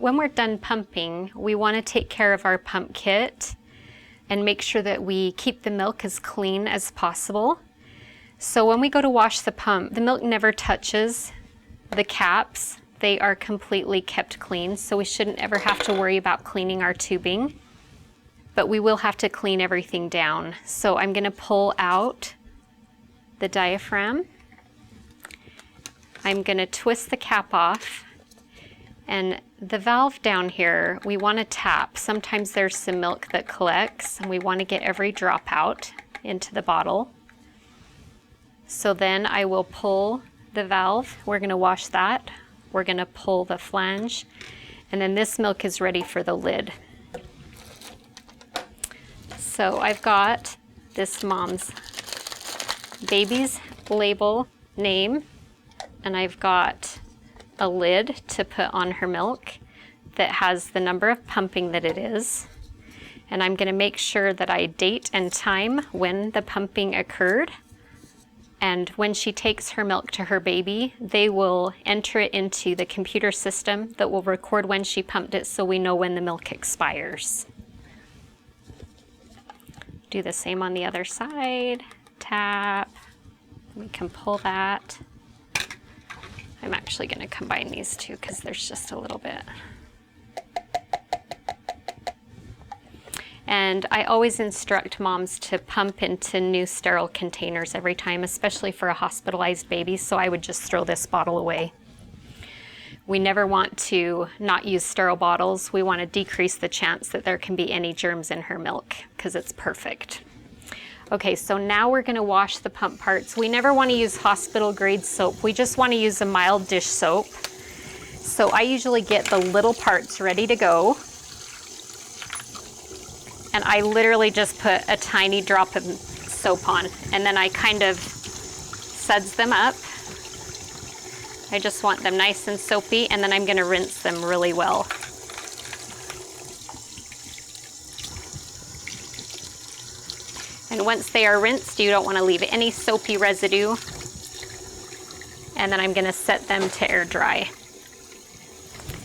when we're done pumping, we want to take care of our pump kit and make sure that we keep the milk as clean as possible. So when we go to wash the pump, the milk never touches the caps. They are completely kept clean, so we shouldn't ever have to worry about cleaning our tubing. But we will have to clean everything down. So I'm going to pull out the diaphragm. I'm going to twist the cap off. And the valve down here, we want to tap. Sometimes there's some milk that collects, and we want to get every drop out into the bottle. So then I will pull the valve. We're going to wash that. We're going to pull the flange. And then this milk is ready for the lid. So I've got this mom's baby's label name, and I've got a lid to put on her milk that has the number of pumping that it is. And I'm going to make sure that I date and time when the pumping occurred. And when she takes her milk to her baby, they will enter it into the computer system that will record when she pumped it, so we know when the milk expires. Do the same on the other side. Tap. We can pull that. I'm actually going to combine these two because there's just a little bit. And I always instruct moms to pump into new sterile containers every time, especially for a hospitalized baby, so I would just throw this bottle away. We never want to not use sterile bottles. We want to decrease the chance that there can be any germs in her milk because it's perfect. Okay, so now we're going to wash the pump parts. We never want to use hospital grade soap. We just want to use a mild dish soap. So I usually get the little parts ready to go. And I literally just put a tiny drop of soap on, and then I kind of suds them up. I just want them nice and soapy, and then I'm going to rinse them really well. And once they are rinsed, you don't want to leave any soapy residue. And then I'm going to set them to air dry.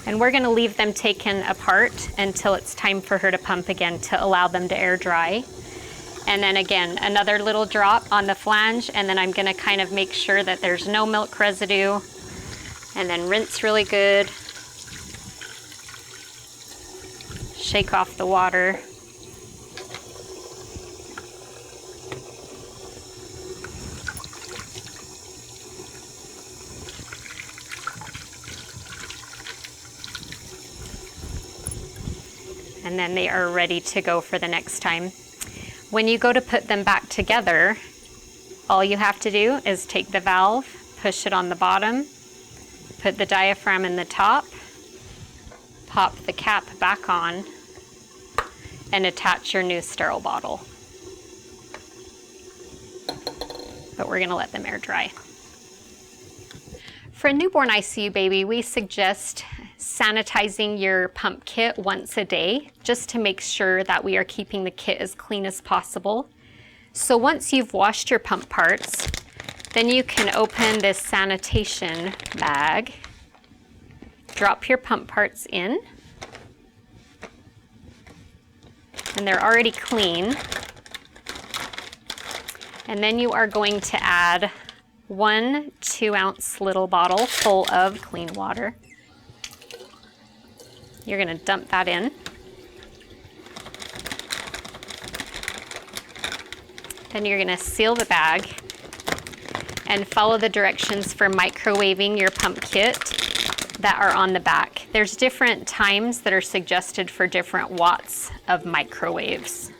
And we're going to leave them taken apart until it's time for her to pump again to allow them to air dry. And then again, another little drop on the flange, and then I'm going to kind of make sure that there's no milk residue. And then rinse really good. Shake off the water. And then they are ready to go for the next time. When you go to put them back together, all you have to do is take the valve, push it on the bottom, put the diaphragm in the top, pop the cap back on, and attach your new sterile bottle. But we're going to let them air dry. For a newborn ICU baby, we suggest sanitizing your pump kit once a day, just to make sure that we are keeping the kit as clean as possible. So once you've washed your pump parts, then you can open this sanitation bag, drop your pump parts in, and they're already clean. And then you are going to add 1 2-ounce little bottle full of clean water. You're going to dump that in. Then you're going to seal the bag and follow the directions for microwaving your pump kit that are on the back. There's different times that are suggested for different watts of microwaves.